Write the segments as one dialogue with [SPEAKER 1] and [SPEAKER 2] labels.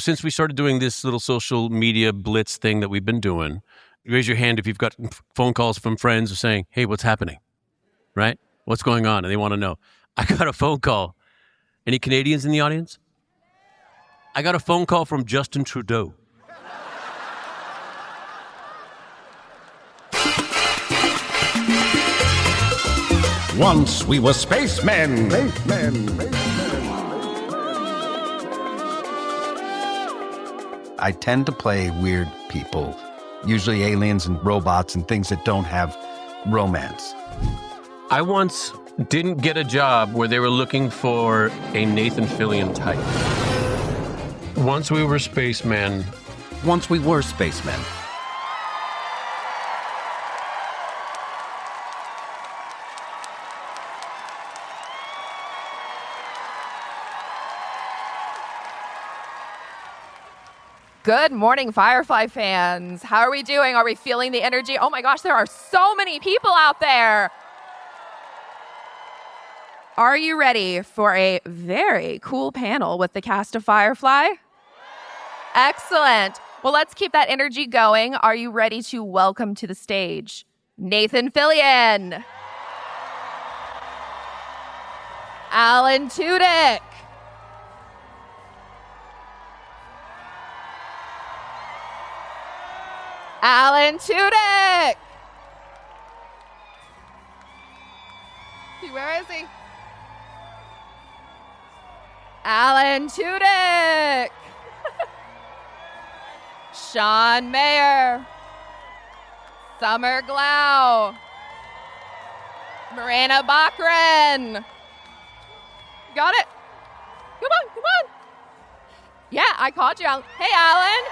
[SPEAKER 1] since we started doing this little social media blitz thing that we've been doing, raise your hand if you've got phone calls from friends saying, hey, what's happening? Right? What's going on? And they want to know. I got a phone call. Any Canadians in the audience? I got a phone call from Justin Trudeau.
[SPEAKER 2] Once we were spacemen.
[SPEAKER 3] I tend to play weird people, usually aliens and robots and things that don't have romance.
[SPEAKER 1] I once didn't get a job where they were looking for a Nathan Fillion type. Once we were spacemen.
[SPEAKER 3] Once we were spacemen.
[SPEAKER 4] Good morning, Firefly fans. How are we doing? Are we feeling the energy? Oh my gosh, there are so many people out there. Are you ready for a very cool panel with the cast of Firefly? Excellent. Well, let's keep that energy going. Are you ready to welcome to the stage Nathan Fillion, Alan Tudyk, Alan Tudyk. Where is he? Alan Tudyk. Sean Mayer. Summer Glau. Marina Bachran. Got it? Come on. Yeah, I called you, Alan. Hey, Alan.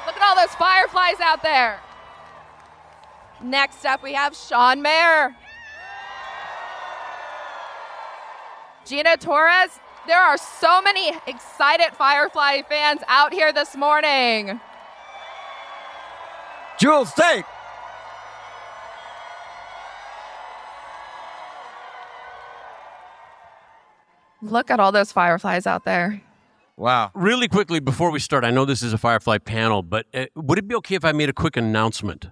[SPEAKER 4] Look at all those fireflies out there. Next up, we have Sean Mayer. Gina Torres. There are so many excited Firefly fans out here this morning.
[SPEAKER 5] Jules, take.
[SPEAKER 4] Look at all those fireflies out there.
[SPEAKER 5] Wow.
[SPEAKER 1] Really quickly, before we start, I know this is a Firefly panel, but would it be okay if I made a quick announcement?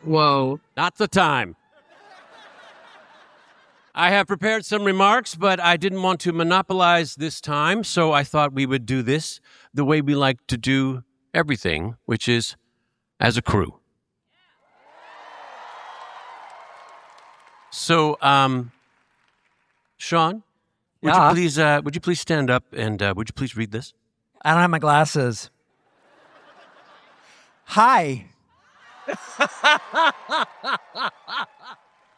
[SPEAKER 6] Whoa.
[SPEAKER 1] Not the time. I have prepared some remarks, but I didn't want to monopolize this time, so I thought we would do this the way we like to do everything, which is as a crew. So, Sean, would you please stand up and would you please read this?
[SPEAKER 5] I don't have my glasses. Hi.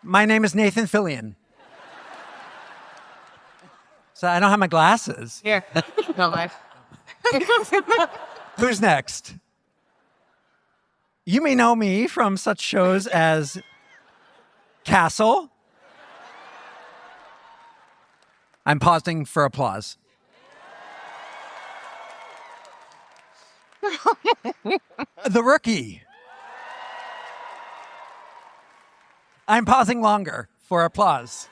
[SPEAKER 5] My name is Nathan Fillion. So I don't have my glasses.
[SPEAKER 6] Here. No, life.
[SPEAKER 5] Who's next? You may know me from such shows as Castle. I'm pausing for applause. The Rookie. I'm pausing longer for applause.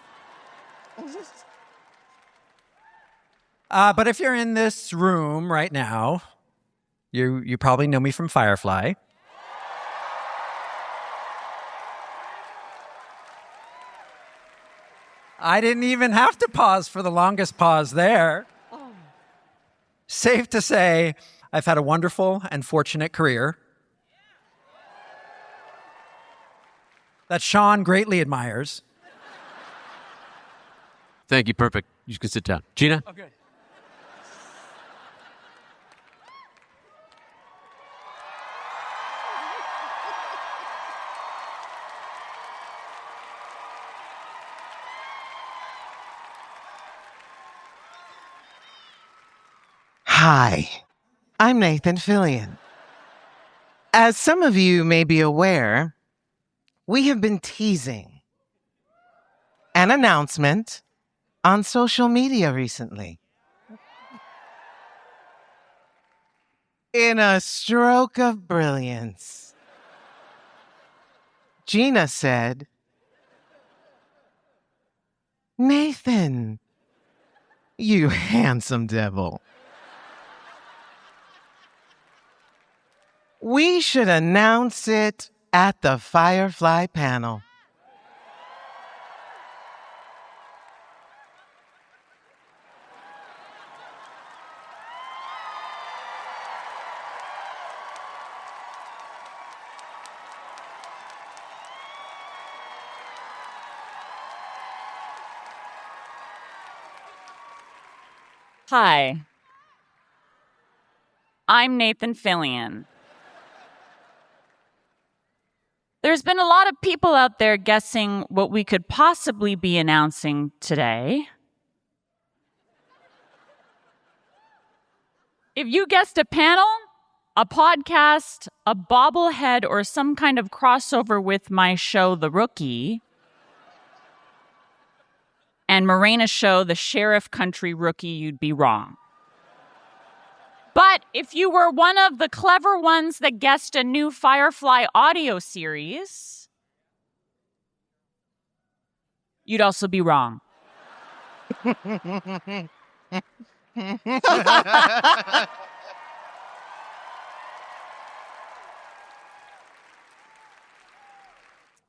[SPEAKER 5] But if you're in this room right now, you probably know me from Firefly. I didn't even have to pause for the longest pause there. Safe to say, I've had a wonderful and fortunate career that Sean greatly admires.
[SPEAKER 1] Thank you. Perfect. You can sit down. Gina?
[SPEAKER 5] Okay.
[SPEAKER 6] Hi, I'm Nathan Fillion. As some of you may be aware, we have been teasing an announcement on social media recently. In a stroke of brilliance, Gina said, Nathan, you handsome devil. We should announce it at the Firefly panel.
[SPEAKER 7] Hi. I'm Nathan Fillion. There's been a lot of people out there guessing what we could possibly be announcing today. If you guessed a panel, a podcast, a bobblehead, or some kind of crossover with my show, The Rookie, and Morena's show, The Sheriff Country Rookie, you'd be wrong. But if you were one of the clever ones that guessed a new Firefly audio series, you'd also be wrong.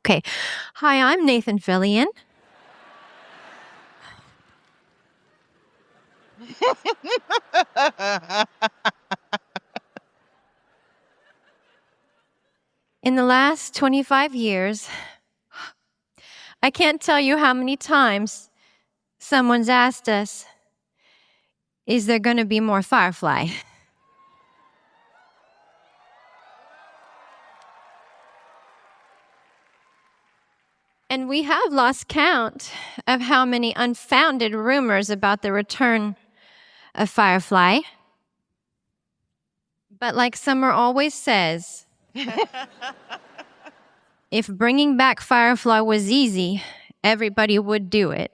[SPEAKER 8] Okay. Hi, I'm Nathan Fillion. In the last 25 years, I can't tell you how many times someone's asked us, is there going to be more Firefly? And we have lost count of how many unfounded rumors about the return of Firefly. But like Summer always says, if bringing back Firefly was easy, everybody would do it.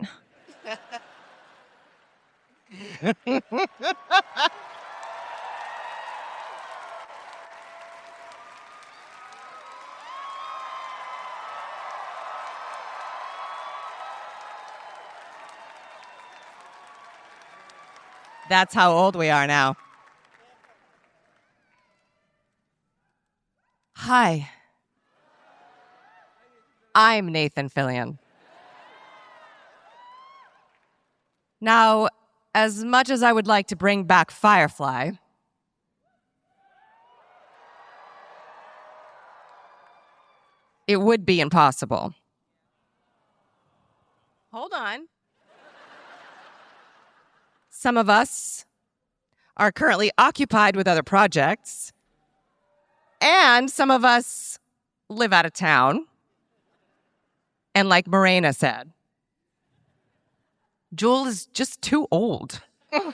[SPEAKER 9] That's how old we are now. Hi. I'm Nathan Fillion. Now, as much as I would like to bring back Firefly, it would be impossible. Hold on. Some of us are currently occupied with other projects, and some of us live out of town. And like Morena said, Jewel is just too old. I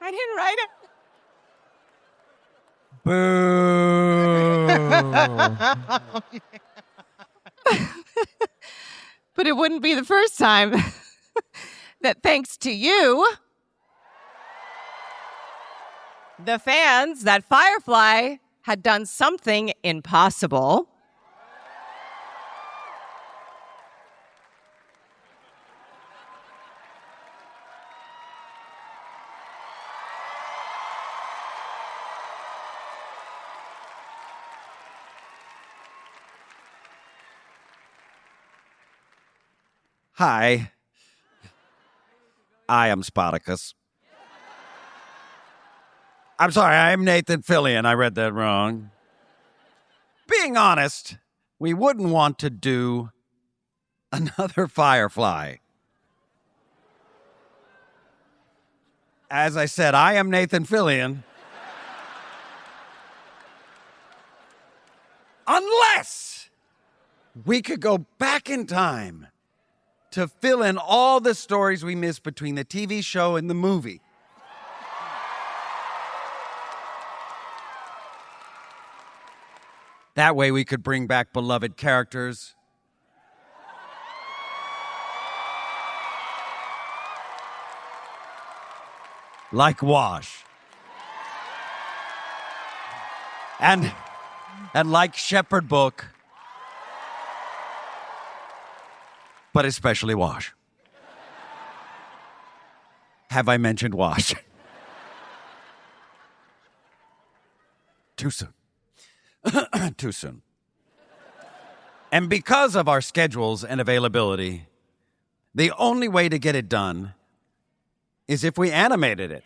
[SPEAKER 9] didn't write it.
[SPEAKER 5] Boo.
[SPEAKER 9] But it wouldn't be the first time that, thanks to you, the fans, that Firefly had done something impossible.
[SPEAKER 10] Hi, I am Spartacus. I'm sorry, I'm Nathan Fillion. I read that wrong. Being honest, we wouldn't want to do another Firefly. As I said, I am Nathan Fillion. Unless we could go back in time to fill in all the stories we missed between the TV show and the movie. That way we could bring back beloved characters. Like Wash. And and like Shepherd Book, but especially Wash. Have I mentioned Wash? Too soon. Too soon. And because of our schedules and availability, the only way to get it done is if we animated it.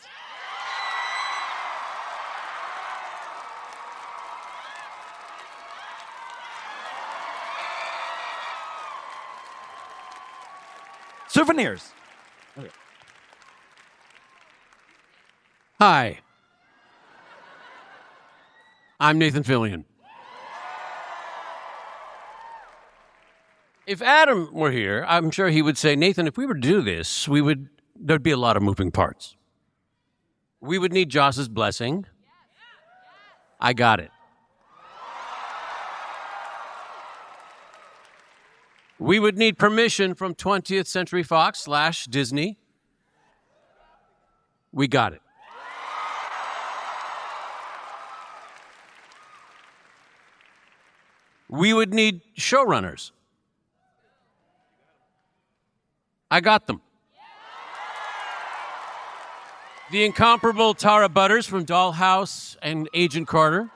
[SPEAKER 10] Souvenirs. Okay.
[SPEAKER 1] Hi. I'm Nathan Fillion. If Adam were here, I'm sure he would say, Nathan, if we were to do this, there'd be a lot of moving parts. We would need Joss's blessing. I got it. We would need permission from 20th Century Fox / Disney. We got it. We would need showrunners. I got them. The incomparable Tara Butters from Dollhouse and Agent Carter.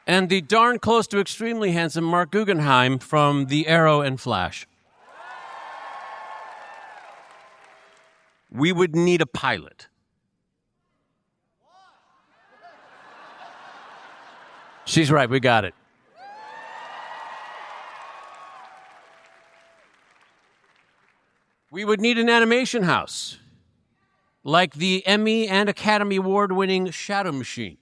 [SPEAKER 1] And the darn close to extremely handsome Mark Guggenheim from The Arrow and Flash. We would need a pilot. She's right, we got it. We would need an animation house, like the Emmy and Academy Award-winning Shadow Machine.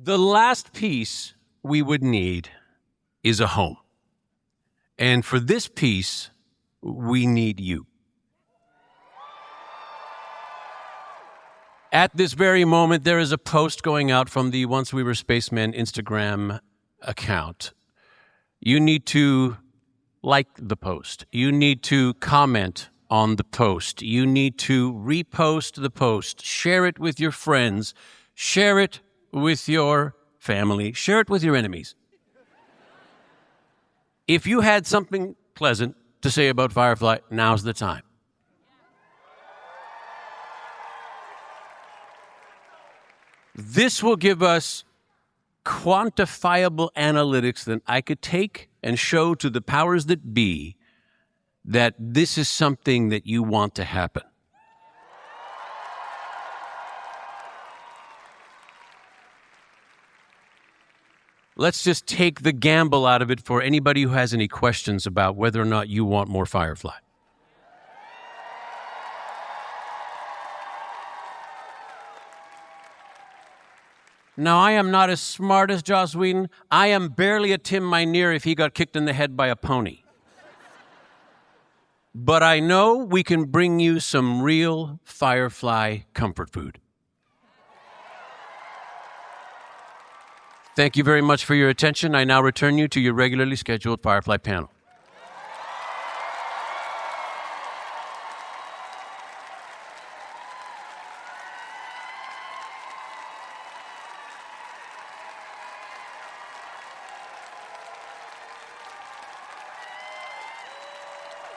[SPEAKER 1] The last piece we would need is a home. And for this piece, we need you. At this very moment, there is a post going out from the Once We Were Spacemen Instagram account. You need to like the post. You need to comment on the post. You need to repost the post. Share it with your friends. Share it with your family. Share it with your enemies. If you had something pleasant to say about Firefly, now's the time. This will give us quantifiable analytics that I could take and show to the powers that be that this is something that you want to happen. Let's just take the gamble out of it for anybody who has any questions about whether or not you want more Firefly. Now, I am not as smart as Joss Whedon. I am barely a Tim Minear if he got kicked in the head by a pony. But I know we can bring you some real Firefly comfort food. Thank you very much for your attention. I now return you to your regularly scheduled Firefly panel.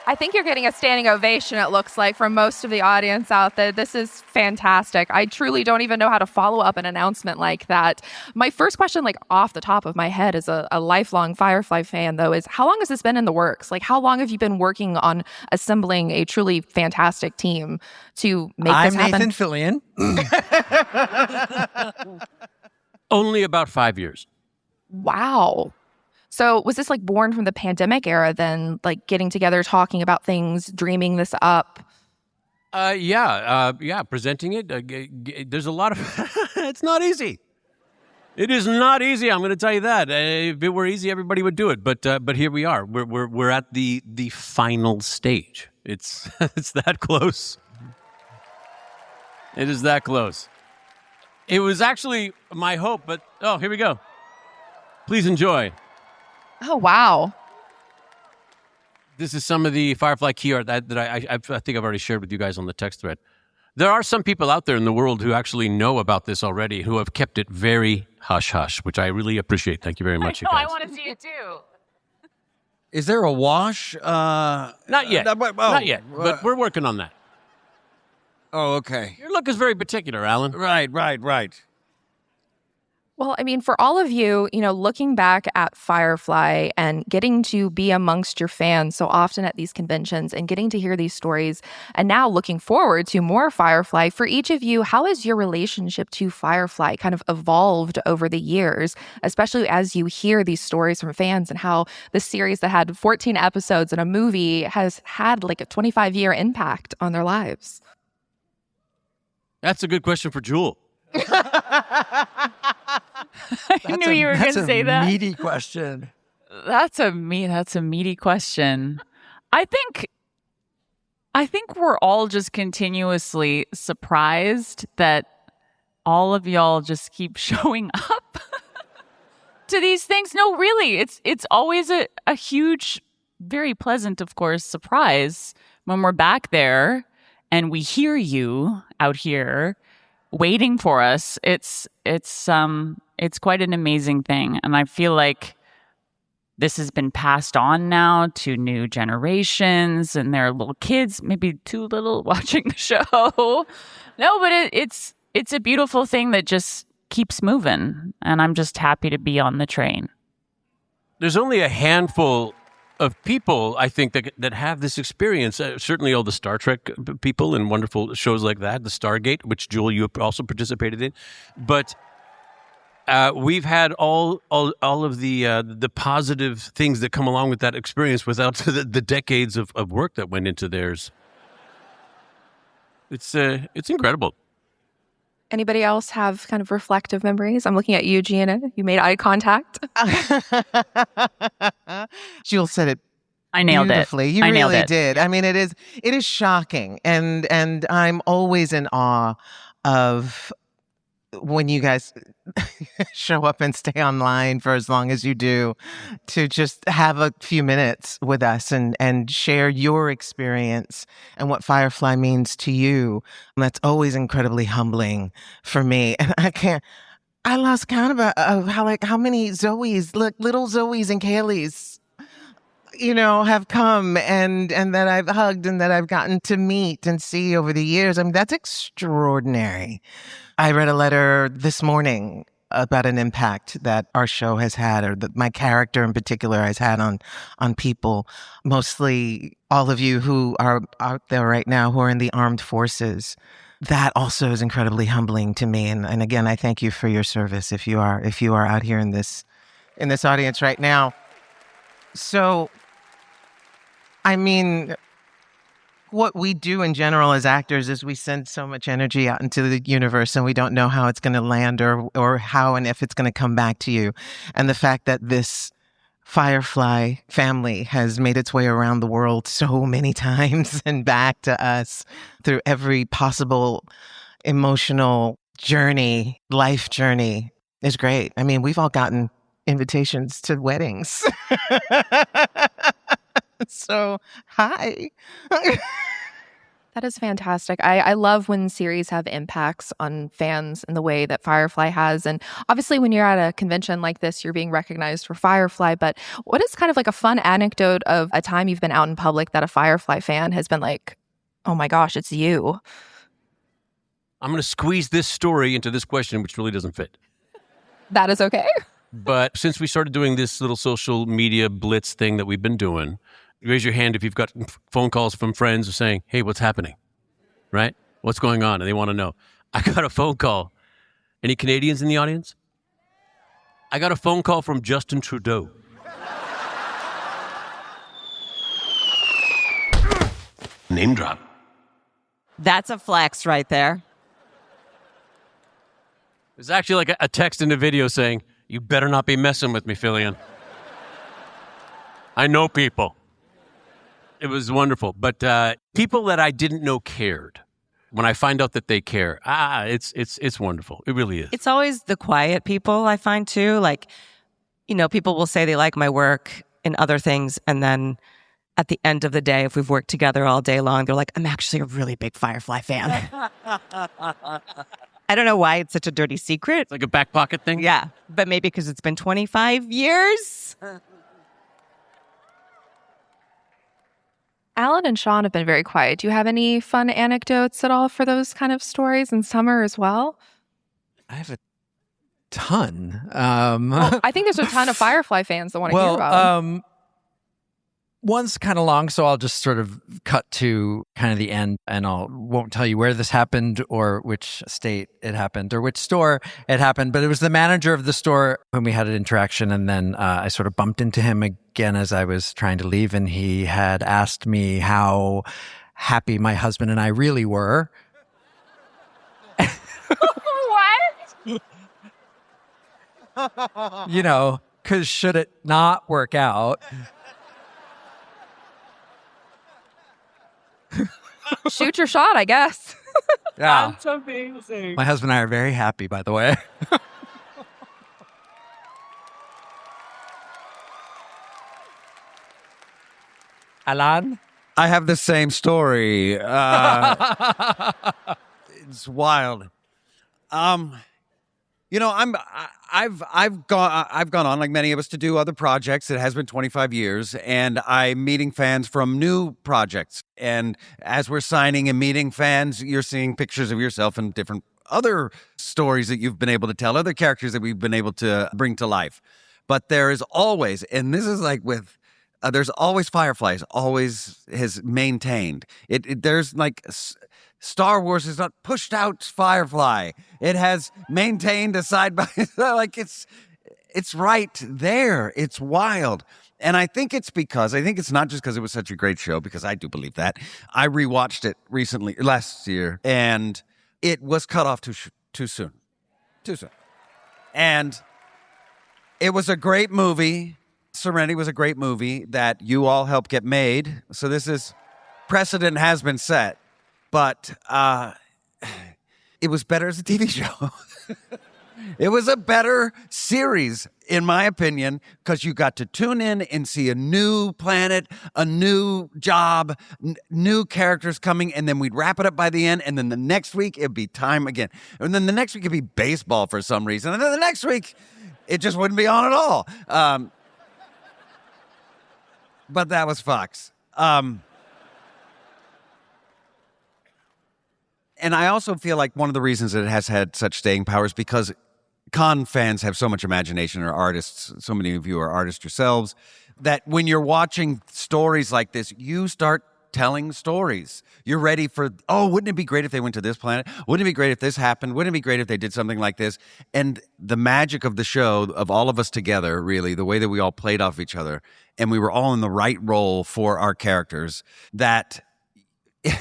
[SPEAKER 4] I think you're getting a standing ovation, it looks like, from most of the audience out there. This is fantastic. I truly don't even know how to follow up an announcement like that. My first question, like off the top of my head, as a lifelong Firefly fan, though, is how long has this been in the works? Like, how long have you been working on assembling a truly fantastic team to make this happen?
[SPEAKER 5] I'm Nathan Fillion.
[SPEAKER 1] Only about 5 years.
[SPEAKER 4] Wow. So was this like born from the pandemic era then, like getting together, talking about things, dreaming this up?
[SPEAKER 1] Yeah, presenting it. There's a lot of... It's not easy. It is not easy, I'm going to tell you that. If it were easy, everybody would do it. But here we are. We're at the final stage. It's that close. It is that close. It was actually my hope, but... Oh, here we go. Please enjoy.
[SPEAKER 4] Oh, wow.
[SPEAKER 1] This is some of the Firefly key art that I think I've already shared with you guys on the text thread. There are some people out there in the world who actually know about this already, who have kept it very hush-hush, which I really appreciate. Thank you very much, you guys.
[SPEAKER 7] I want to see it too.
[SPEAKER 10] Is there a wash?
[SPEAKER 1] Not yet. Not yet, but we're working on that.
[SPEAKER 10] Oh, okay.
[SPEAKER 1] Your look is very particular, Alan.
[SPEAKER 10] Right.
[SPEAKER 4] Well, I mean, for all of you, looking back at Firefly and getting to be amongst your fans so often at these conventions and getting to hear these stories, and now looking forward to more Firefly, for each of you, how has your relationship to Firefly kind of evolved over the years, especially as you hear these stories from fans and how the series that had 14 episodes and a movie has had like a 25-year impact on their lives?
[SPEAKER 1] That's a good question for Jewel.
[SPEAKER 7] I knew you were going to say that.
[SPEAKER 5] That's a meaty question.
[SPEAKER 7] That's a meaty question. I think we're all just continuously surprised that all of y'all just keep showing up to these things. No, really, it's always a huge, very pleasant, of course, surprise when we're back there and we hear you out here waiting for us. It's quite an amazing thing. And I feel like this has been passed on now to new generations, and there are little kids, maybe too little, watching the show. No, but it's a beautiful thing that just keeps moving. And I'm just happy to be on the train.
[SPEAKER 1] There's only a handful of people, I think, that have this experience. Certainly all the Star Trek people and wonderful shows like that, the Stargate, which, Jewel, you also participated in. But we've had all of the positive things that come along with that experience without the decades of work that went into theirs. It's incredible.
[SPEAKER 4] Anybody else have kind of reflective memories? I'm looking at you, Gina. You made eye contact.
[SPEAKER 6] Jewel said it.
[SPEAKER 7] I nailed
[SPEAKER 6] beautifully.
[SPEAKER 7] it.
[SPEAKER 6] You really
[SPEAKER 7] nailed it.
[SPEAKER 6] did. I mean, it is shocking, and I'm always in awe of when you guys show up and stay online for as long as you do, to just have a few minutes with us and share your experience and what Firefly means to you. And that's always incredibly humbling for me. And I lost count of how many Zoes, little Zoes and Kayleys, have come and that I've hugged and that I've gotten to meet and see over the years. I mean, that's extraordinary. I read a letter this morning about an impact that our show has had, or that my character in particular has had on people, mostly all of you who are out there right now who are in the armed forces. That also is incredibly humbling to me. And again, I thank you for your service if you are out here in this audience right now. So, I mean, what we do in general as actors is we send so much energy out into the universe, and we don't know how it's going to land or how and if it's going to come back to you. And the fact that this Firefly family has made its way around the world so many times and back to us through every possible emotional journey, life journey, is great. I mean, we've all gotten invitations to weddings. So, hi.
[SPEAKER 4] That is fantastic. I love when series have impacts on fans in the way that Firefly has. And obviously, when you're at a convention like this, you're being recognized for Firefly. But what is kind of like a fun anecdote of a time you've been out in public that a Firefly fan has been like, oh my gosh, it's you?
[SPEAKER 1] I'm going to squeeze this story into this question, which really doesn't fit.
[SPEAKER 4] That is okay.
[SPEAKER 1] But since we started doing this little social media blitz thing that we've been doing, raise your hand if you've got phone calls from friends saying, hey, what's happening? Right? What's going on? And they want to know. I got a phone call. Any Canadians in the audience? I got a phone call from Justin Trudeau. Name drop.
[SPEAKER 9] That's a flex right there.
[SPEAKER 1] There's actually like a text in the video saying, you better not be messing with me, Fillion. I know people. It was wonderful. But people that I didn't know cared. When I find out that they care, it's wonderful. It really is.
[SPEAKER 9] It's always the quiet people, I find, too. Like, people will say they like my work in other things, and then at the end of the day, if we've worked together all day long, they're like, I'm actually a really big Firefly fan. I don't know why it's such a dirty secret.
[SPEAKER 1] It's like a back pocket thing?
[SPEAKER 9] Yeah, but maybe because it's been 25 years.
[SPEAKER 4] Alan and Sean have been very quiet. Do you have any fun anecdotes at all for those kind of stories in summer as well?
[SPEAKER 5] I have a ton.
[SPEAKER 4] Well, I think there's a ton of Firefly fans that want to hear about them.
[SPEAKER 5] One's kind of long, so I'll just sort of cut to kind of the end, and won't tell you where this happened or which state it happened or which store it happened. But it was the manager of the store when we had an interaction, and then I sort of bumped into him again as I was trying to leave, and he had asked me how happy my husband and I really were.
[SPEAKER 7] What?
[SPEAKER 5] You know, because should it not work out...
[SPEAKER 4] Shoot your shot, I guess.
[SPEAKER 5] Yeah.
[SPEAKER 7] That's amazing.
[SPEAKER 5] My husband and I are very happy, by the way. Alan?
[SPEAKER 10] I have the same story. It's wild. You know, I've gone on, like many of us, to do other projects. It has been 25 years, and I'm meeting fans from new projects. And as we're signing and meeting fans, you're seeing pictures of yourself and different other stories that you've been able to tell, other characters that we've been able to bring to life. But there is always, and this is like with, there's always Fireflies, always has maintained. There's like... Star Wars has not pushed out Firefly. It has maintained a side by like it's right there. It's wild. And I think it's not just because it was such a great show, because I do believe that. I rewatched it recently, last year, and it was cut off too soon. Too soon. And it was a great movie. Serenity was a great movie that you all helped get made. So precedent has been set. But it was better as a TV show. It was a better series, in my opinion, because you got to tune in and see a new planet, a new job, new characters coming, and then we'd wrap it up by the end, and then the next week it'd be time again. And then the next week it'd be baseball for some reason, and then the next week it just wouldn't be on at all. But that was Fox. And I also feel like one of the reasons that it has had such staying power is because con fans have so much imagination, or artists, so many of you are artists yourselves, that when you're watching stories like this, you start telling stories. You're ready for, wouldn't it be great if they went to this planet? Wouldn't it be great if this happened? Wouldn't it be great if they did something like this? And the magic of the show, of all of us together, really, the way that we all played off each other, and we were all in the right role for our characters, that...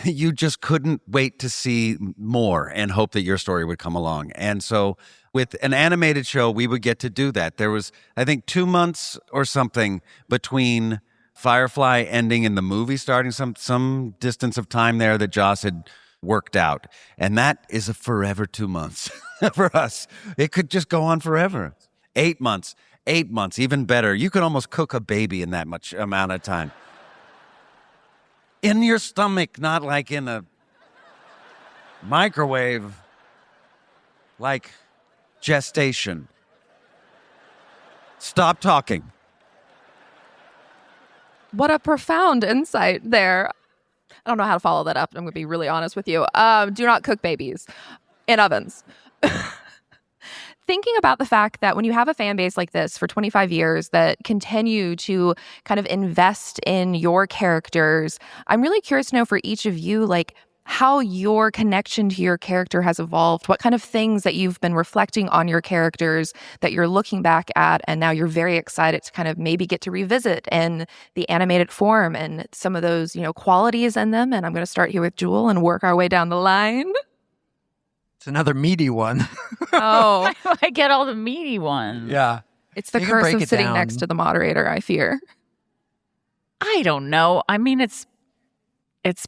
[SPEAKER 10] you just couldn't wait to see more and hope that your story would come along. And so with an animated show, we would get to do that. There was, I think, 2 months or something between Firefly ending and the movie starting, some distance of time there that Joss had worked out. And that is a forever 2 months for us. It could just go on forever. 8 months, even better. You could almost cook a baby in that much amount of time. In your stomach, not like in a microwave, like gestation. Stop talking.
[SPEAKER 4] What a profound insight there. I don't know how to follow that up. I'm going to be really honest with you. Do not cook babies in ovens. Thinking about the fact that when you have a fan base like this for 25 years that continue to kind of invest in your characters, I'm really curious to know for each of you, like, how your connection to your character has evolved, what kind of things that you've been reflecting on your characters that you're looking back at, and now you're very excited to kind of maybe get to revisit in the animated form, and some of those, qualities in them. And I'm going to start here with Jewel and work our way down the line.
[SPEAKER 5] It's another meaty one.
[SPEAKER 7] Oh, I get all the meaty ones.
[SPEAKER 5] Yeah.
[SPEAKER 4] It's the
[SPEAKER 5] You can
[SPEAKER 4] curse
[SPEAKER 5] break
[SPEAKER 4] of
[SPEAKER 5] it
[SPEAKER 4] sitting
[SPEAKER 5] down.
[SPEAKER 4] next to the moderator, I fear.
[SPEAKER 7] I don't know. I mean, it's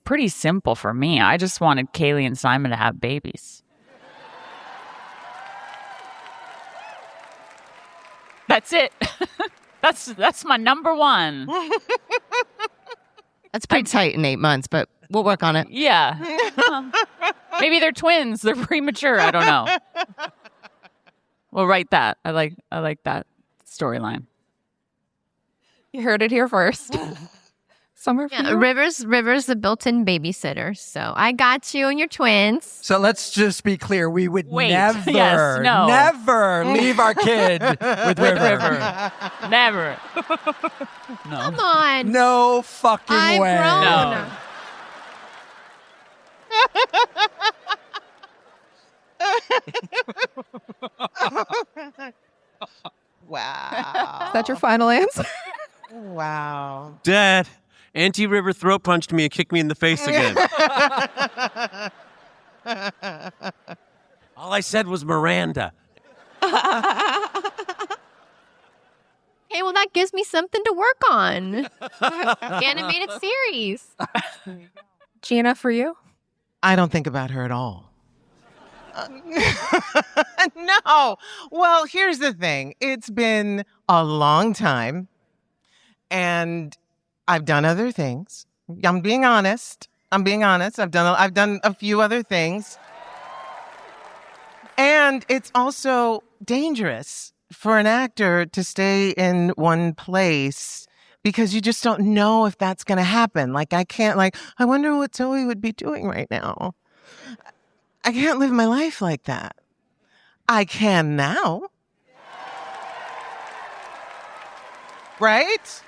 [SPEAKER 7] pretty simple for me. I just wanted Kaylee and Simon to have babies. That's it. That's my number one.
[SPEAKER 9] That's pretty tight in 8 months, but we'll work on it.
[SPEAKER 7] Yeah. Maybe they're twins. They're premature. I don't know. We'll write that. I like that storyline.
[SPEAKER 4] You heard it here first. Summer for you?
[SPEAKER 8] River's the built-in babysitter, so I got you and your twins.
[SPEAKER 5] So let's just be clear. We would never leave our kid with River.
[SPEAKER 7] Never. No.
[SPEAKER 8] Come on.
[SPEAKER 5] No fucking
[SPEAKER 8] I've
[SPEAKER 5] way.
[SPEAKER 8] grown.
[SPEAKER 7] No.
[SPEAKER 6] Wow.
[SPEAKER 4] Is that your final answer?
[SPEAKER 6] Wow.
[SPEAKER 1] Dad, Auntie River throat punched me and kicked me in the face again. All I said was Miranda.
[SPEAKER 8] Hey, well, that gives me something to work on. Animated series.
[SPEAKER 4] Gina, for you?
[SPEAKER 6] I don't think about her at all. No. Well, here's the thing. It's been a long time, and I've done other things. I'm being honest. I've done a few other things. And it's also dangerous for an actor to stay in one place because you just don't know if that's going to happen. Like, I wonder what Zoe would be doing right now. I can't live my life like that. I can now. Right?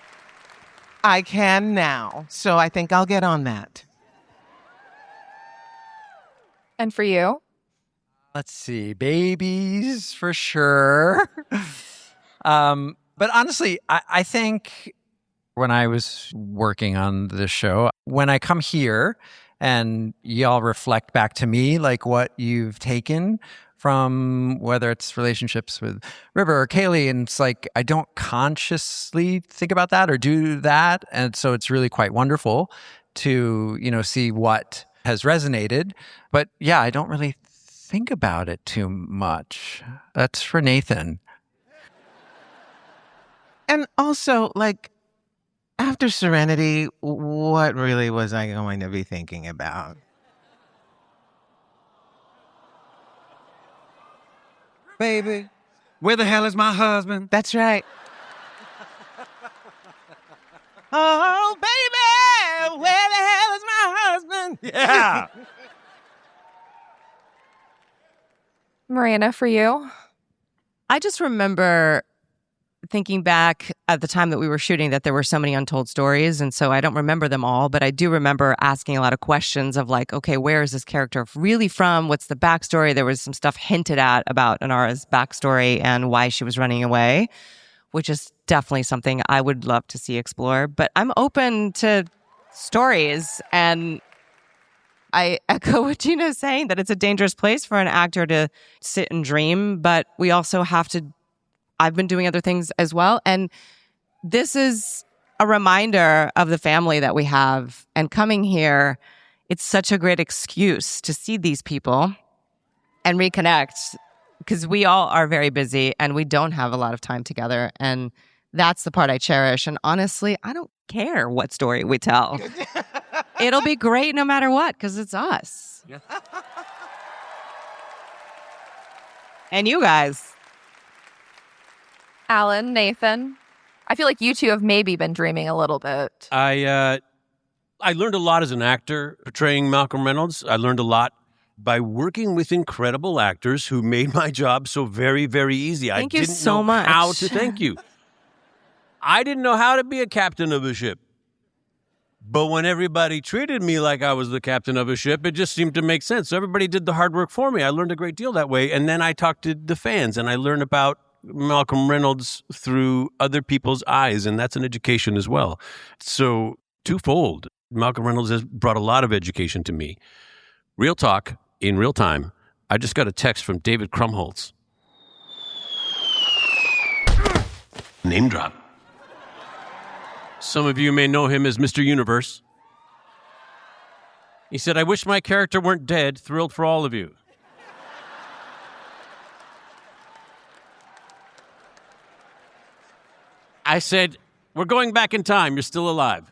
[SPEAKER 6] I can now. So I think I'll get on that.
[SPEAKER 4] And for you?
[SPEAKER 5] Let's see. Babies for sure. But honestly, I think when I was working on the show, when I come here and y'all reflect back to me like what you've taken from whether it's relationships with River or Kaylee, and it's like I don't consciously think about that or do that, and so it's really quite wonderful to see what has resonated. But yeah, I don't really think about it too much. That's for Nathan.
[SPEAKER 6] And also, like, after Serenity, what really was I going to be thinking about?
[SPEAKER 10] Baby, where the hell is my husband?
[SPEAKER 6] That's right. Oh, baby, where the hell is my husband?
[SPEAKER 10] Yeah.
[SPEAKER 4] Miranda, for you?
[SPEAKER 9] I just remember thinking back at the time that we were shooting that there were so many untold stories. And so I don't remember them all, but I do remember asking a lot of questions of like, okay, where is this character really from? What's the backstory? There was some stuff hinted at about Inara's backstory and why she was running away, which is definitely something I would love to see explored. But I'm open to stories, and I echo what Gina's saying, that it's a dangerous place for an actor to sit and dream, but we also have to. I've been doing other things as well. And this is a reminder of the family that we have. And coming here, it's such a great excuse to see these people and reconnect, because we all are very busy and we don't have a lot of time together. And that's the part I cherish. And honestly, I don't care what story we tell. It'll be great no matter what, because it's us. Yeah. And you guys.
[SPEAKER 4] Alan, Nathan, I feel like you two have maybe been dreaming a little bit.
[SPEAKER 1] I learned a lot as an actor portraying Malcolm Reynolds. I learned a lot by working with incredible actors who made my job so very, very easy.
[SPEAKER 9] Thank
[SPEAKER 1] I
[SPEAKER 9] you
[SPEAKER 1] didn't
[SPEAKER 9] so
[SPEAKER 1] know
[SPEAKER 9] much.
[SPEAKER 1] how to thank you. I didn't know how to be a captain of a ship. But when everybody treated me like I was the captain of a ship, it just seemed to make sense. So everybody did the hard work for me. I learned a great deal that way. And then I talked to the fans and I learned about Malcolm Reynolds through other people's eyes, and that's an education as well. So twofold, Malcolm Reynolds has brought a lot of education to me. Real talk, in real time, I just got a text from David Krumholtz. Name drop. Some of you may know him as Mr. Universe. He said, "I wish my character weren't dead. Thrilled for all of you." I said, "We're going back in time. You're still alive."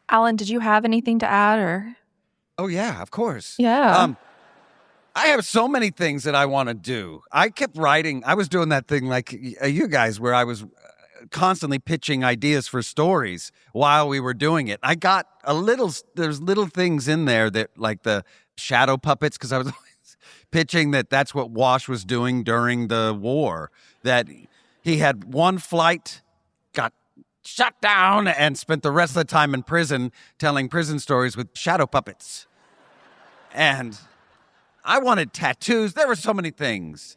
[SPEAKER 4] Alan, did you have anything to add or?
[SPEAKER 10] Oh, yeah, of course.
[SPEAKER 4] Yeah.
[SPEAKER 10] I have so many things that I want to do. I kept writing. I was doing that thing like you guys where I was constantly pitching ideas for stories while we were doing it. I got there's little things in there that like the shadow puppets, because I was always pitching that's what Wash was doing during the war, that he had one flight, got shut down, and spent the rest of the time in prison telling prison stories with shadow puppets. And I wanted tattoos. There were so many things.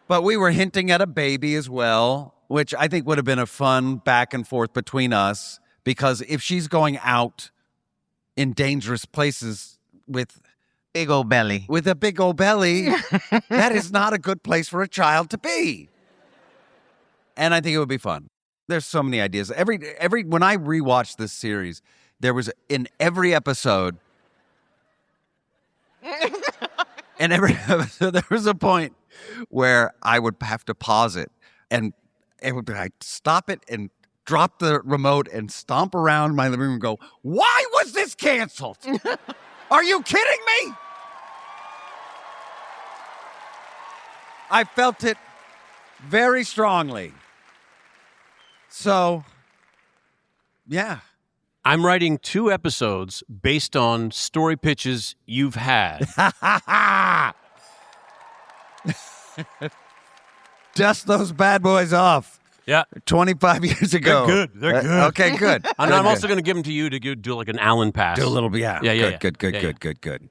[SPEAKER 10] But we were hinting at a baby as well, which I think would have been a fun back and forth between us, because if she's going out in dangerous places with
[SPEAKER 6] Big old belly.
[SPEAKER 10] a big old belly, that is not a good place for a child to be. And I think it would be fun. There's so many ideas. When I rewatched this series, there was in every episode, there was a point where I would have to pause it, and it would be like stop it and drop the remote and stomp around my living room and go, "Why was this canceled? Are you kidding me?" I felt it very strongly. So, yeah.
[SPEAKER 1] I'm writing 2 episodes based on story pitches you've had.
[SPEAKER 10] Dust those bad boys off.
[SPEAKER 1] Yeah.
[SPEAKER 10] 25 years ago.
[SPEAKER 1] They're good. They're good.
[SPEAKER 10] Okay, good.
[SPEAKER 1] And I'm also going to give them to you to do like an Allen pass.
[SPEAKER 10] Do a little bit, yeah.
[SPEAKER 1] Yeah.
[SPEAKER 10] Good.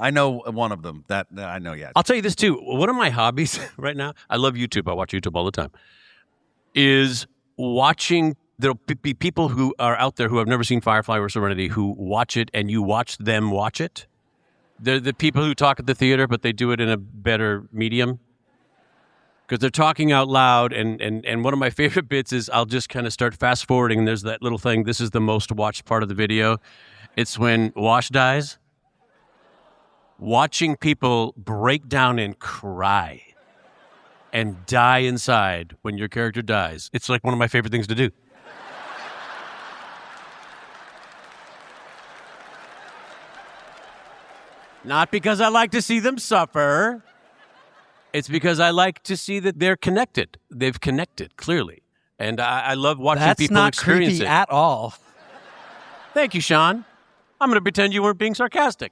[SPEAKER 10] I know one of them. That I know, yeah.
[SPEAKER 1] I'll tell you this too. One of my hobbies right now, I love YouTube. I watch YouTube all the time, is watching. There'll be people who are out there who have never seen Firefly or Serenity who watch it, and you watch them watch it. They're the people who talk at the theater, but they do it in a better medium because they're talking out loud. And one of my favorite bits is I'll just kind of start fast forwarding, and there's that little thing. This is the most watched part of the video. It's when Wash dies. Watching people break down and cry and die inside when your character dies. It's like one of my favorite things to do. Not because I like to see them suffer. It's because I like to see that they're connected. They've connected, clearly. And I love watching people experience it.
[SPEAKER 5] That's not creepy at all.
[SPEAKER 1] Thank you, Sean. I'm going to pretend you weren't being sarcastic.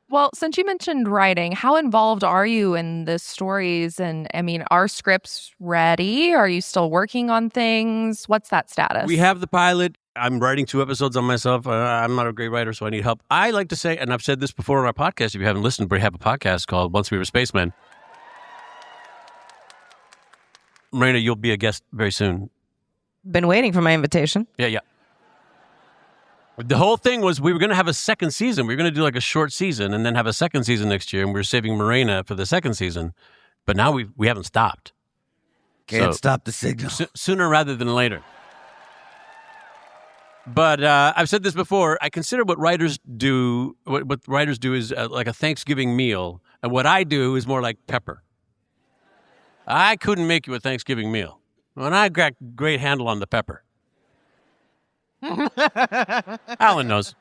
[SPEAKER 4] Well, since you mentioned writing, how involved are you in the stories? And I mean, are scripts ready? Are you still working on things? What's that status?
[SPEAKER 1] We have the pilot. I'm writing 2 episodes on myself. I'm not a great writer, so I need help. I like to say, and I've said this before on our podcast, if you haven't listened, we have a podcast called Once We Were Spacemen. Marina, you'll be a guest very soon.
[SPEAKER 9] Been waiting for my invitation.
[SPEAKER 1] Yeah. The whole thing was we were going to have a second season. We were going to do like a short season and then have a second season next year, and we were saving Marina for the second season. But now we haven't stopped.
[SPEAKER 10] Can't stop the signal.
[SPEAKER 1] Sooner rather than later. But I've said this before. I consider what writers do. What writers do is like a Thanksgiving meal, and what I do is more like pepper. I couldn't make you a Thanksgiving meal, and I got great handle on the pepper. Alan knows.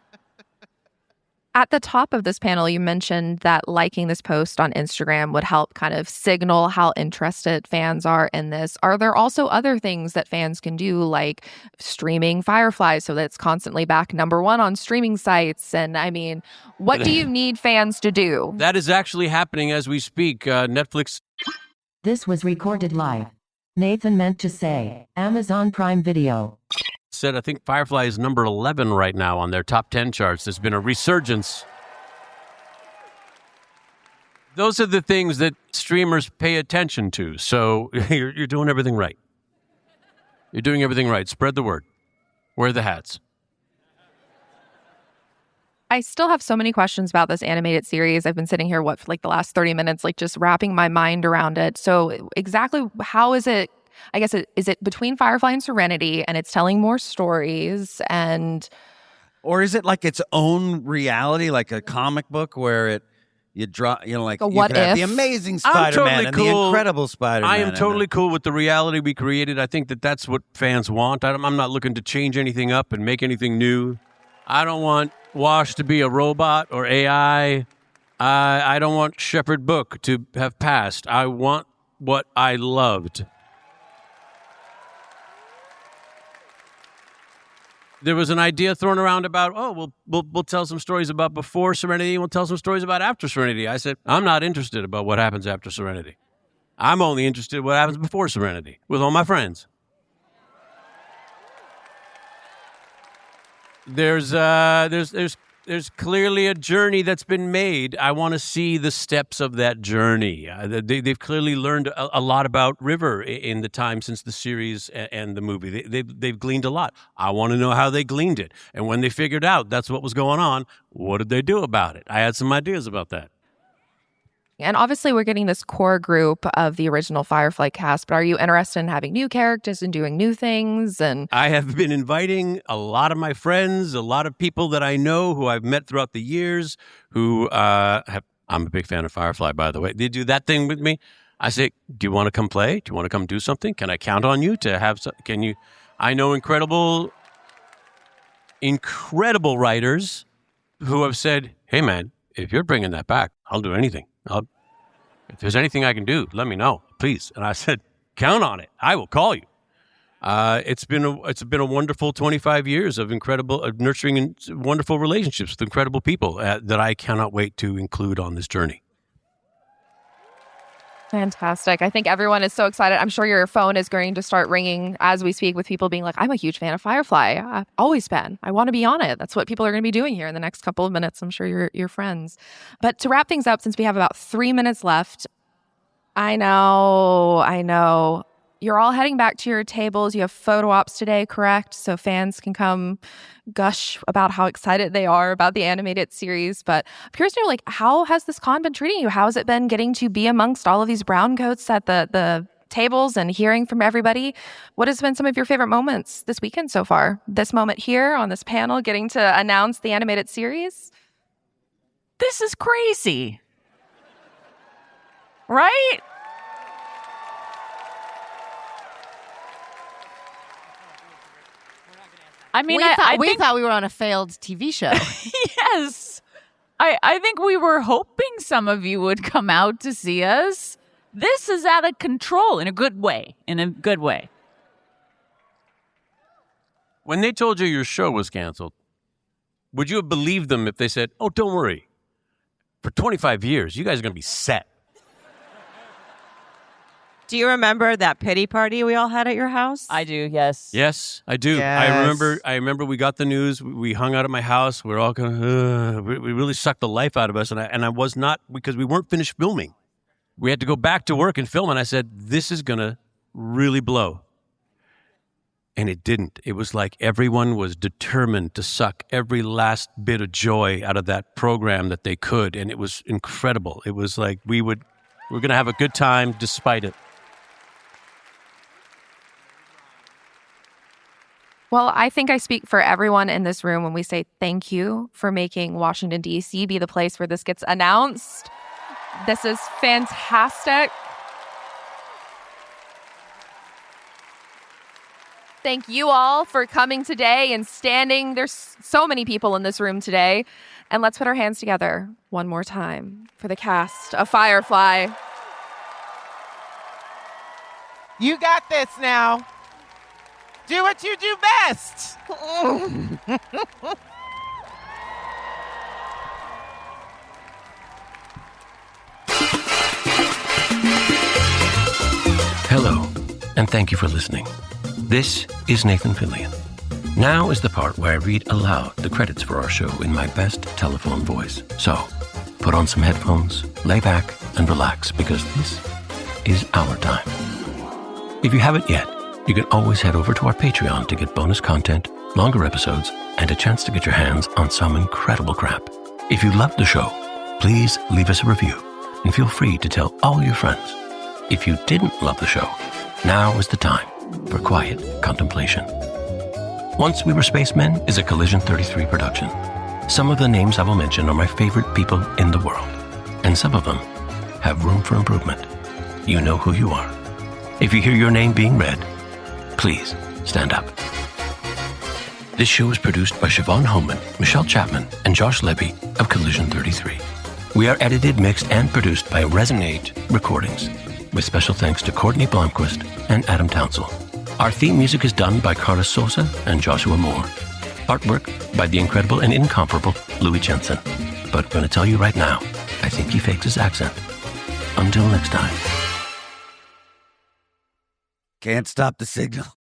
[SPEAKER 4] At the top of this panel, you mentioned that liking this post on Instagram would help kind of signal how interested fans are in this. Are there also other things that fans can do, like streaming Firefly so that it's constantly back #1 on streaming sites? And I mean, what do you need fans to do?
[SPEAKER 1] That is actually happening as we speak. Netflix.
[SPEAKER 11] This was recorded live. Nathan meant to say Amazon Prime Video.
[SPEAKER 1] Said I think Firefly is number 11 right now on their top 10 charts. There's been a resurgence. Those are the things that streamers pay attention to. So you're doing everything right. You're doing everything right. Spread the word. Wear the hats.
[SPEAKER 4] I still have so many questions about this animated series. I've been sitting here, for like the last 30 minutes, like just wrapping my mind around it. So exactly how is it? I guess, is it between Firefly and Serenity, and it's telling more stories, and...
[SPEAKER 10] Or is it like its own reality, like a comic book where You draw, like
[SPEAKER 4] A
[SPEAKER 10] you
[SPEAKER 4] what
[SPEAKER 10] could have the
[SPEAKER 4] if?
[SPEAKER 10] amazing
[SPEAKER 1] I'm
[SPEAKER 10] Spider-Man
[SPEAKER 1] totally
[SPEAKER 10] and
[SPEAKER 1] cool.
[SPEAKER 10] the incredible Spider-Man.
[SPEAKER 1] I am
[SPEAKER 10] and
[SPEAKER 1] totally cool with the reality we created. I think that that's what fans want. I'm not looking to change anything up and make anything new. I don't want Wash to be a robot or AI. I don't want Shepherd Book to have passed. I want what I loved. There was an idea thrown around about, we'll tell some stories about before Serenity and we'll tell some stories about after Serenity. I said, I'm not interested about what happens after Serenity. I'm only interested in what happens before Serenity with all my friends. There's clearly a journey that's been made. I want to see the steps of that journey. They've clearly learned a lot about River in the time since the series and the movie. They've gleaned a lot. I want to know how they gleaned it. And when they figured out that's what was going on, what did they do about it? I had some ideas about that.
[SPEAKER 4] And obviously, we're getting this core group of the original Firefly cast, but are you interested in having new characters and doing new things? And
[SPEAKER 1] I have been inviting a lot of my friends, a lot of people that I know who I've met throughout the years who I'm a big fan of Firefly, by the way. They do that thing with me. I say, do you want to come play? Do you want to come do something? Can I count on you to have can you? I know incredible writers who have said, hey, man, if you're bringing that back, I'll do anything. If there's anything I can do, let me know, please. And I said, count on it. I will call you. It's been a wonderful 25 years of nurturing and wonderful relationships with incredible people that I cannot wait to include on this journey.
[SPEAKER 4] fantastic. I think everyone is so excited. I'm sure your phone is going to start ringing as we speak with people being like, I'm a huge fan of Firefly. I've always been. I want to be on it. That's what people are going to be doing here in the next couple of minutes. I'm sure you're friends. But to wrap things up, since we have about 3 minutes left, I know. You're all heading back to your tables. You have photo ops today, correct? So fans can come gush about how excited they are about the animated series. But I'm curious to know, how has this con been treating you? How has it been getting to be amongst all of these browncoats at the tables and hearing from everybody? What has been some of your favorite moments this weekend so far? This moment here on this panel, getting to announce the animated series?
[SPEAKER 7] This is crazy. Right? I mean,
[SPEAKER 9] we thought we were on a failed TV show.
[SPEAKER 7] Yes. I think we were hoping some of you would come out to see us. This is out of control in a good way.
[SPEAKER 1] When they told you your show was canceled, would you have believed them if they said, oh, don't worry. For 25 years, you guys are going to be set.
[SPEAKER 9] Do you remember that pity party we all had at your house?
[SPEAKER 7] I do, yes.
[SPEAKER 1] Yes, I do.
[SPEAKER 6] Yes.
[SPEAKER 1] I remember we got the news. We hung out at my house. We were all kind of, we really sucked the life out of us. And I was not, because we weren't finished filming. We had to go back to work and film. And I said, this is going to really blow. And it didn't. It was like everyone was determined to suck every last bit of joy out of that program that they could. And it was incredible. It was like we're going to have a good time despite it.
[SPEAKER 4] Well, I think I speak for everyone in this room when we say thank you for making Washington, D.C. be the place where this gets announced. This is fantastic. Thank you all for coming today and standing. There's so many people in this room today. And let's put our hands together one more time for the cast of Firefly.
[SPEAKER 6] You got this now. Do what you do best.
[SPEAKER 12] Hello, and thank you for listening. This is Nathan Fillion. Now is the part where I read aloud the credits for our show in my best telephone voice. So, put on some headphones, lay back, and relax, because this is our time. If you haven't yet, you can always head over to our Patreon to get bonus content, longer episodes, and a chance to get your hands on some incredible crap. If you loved the show, please leave us a review and feel free to tell all your friends. If you didn't love the show, now is the time for quiet contemplation. Once We Were Spacemen is a Collision 33 production. Some of the names I will mention are my favorite people in the world. and some of them have room for improvement. You know who you are. If you hear your name being read, please stand up. This show is produced by Siobhan Homan, Michelle Chapman, and Josh Levy of Collision 33. We are edited, mixed, and produced by Resonate Recordings, with special thanks to Courtney Blomquist and Adam Townsell. Our theme music is done by Carlos Sosa and Joshua Moore. Artwork by the incredible and incomparable Louis Jensen. But I'm going to tell you right now, I think he faked his accent. Until next time.
[SPEAKER 10] Can't stop the signal.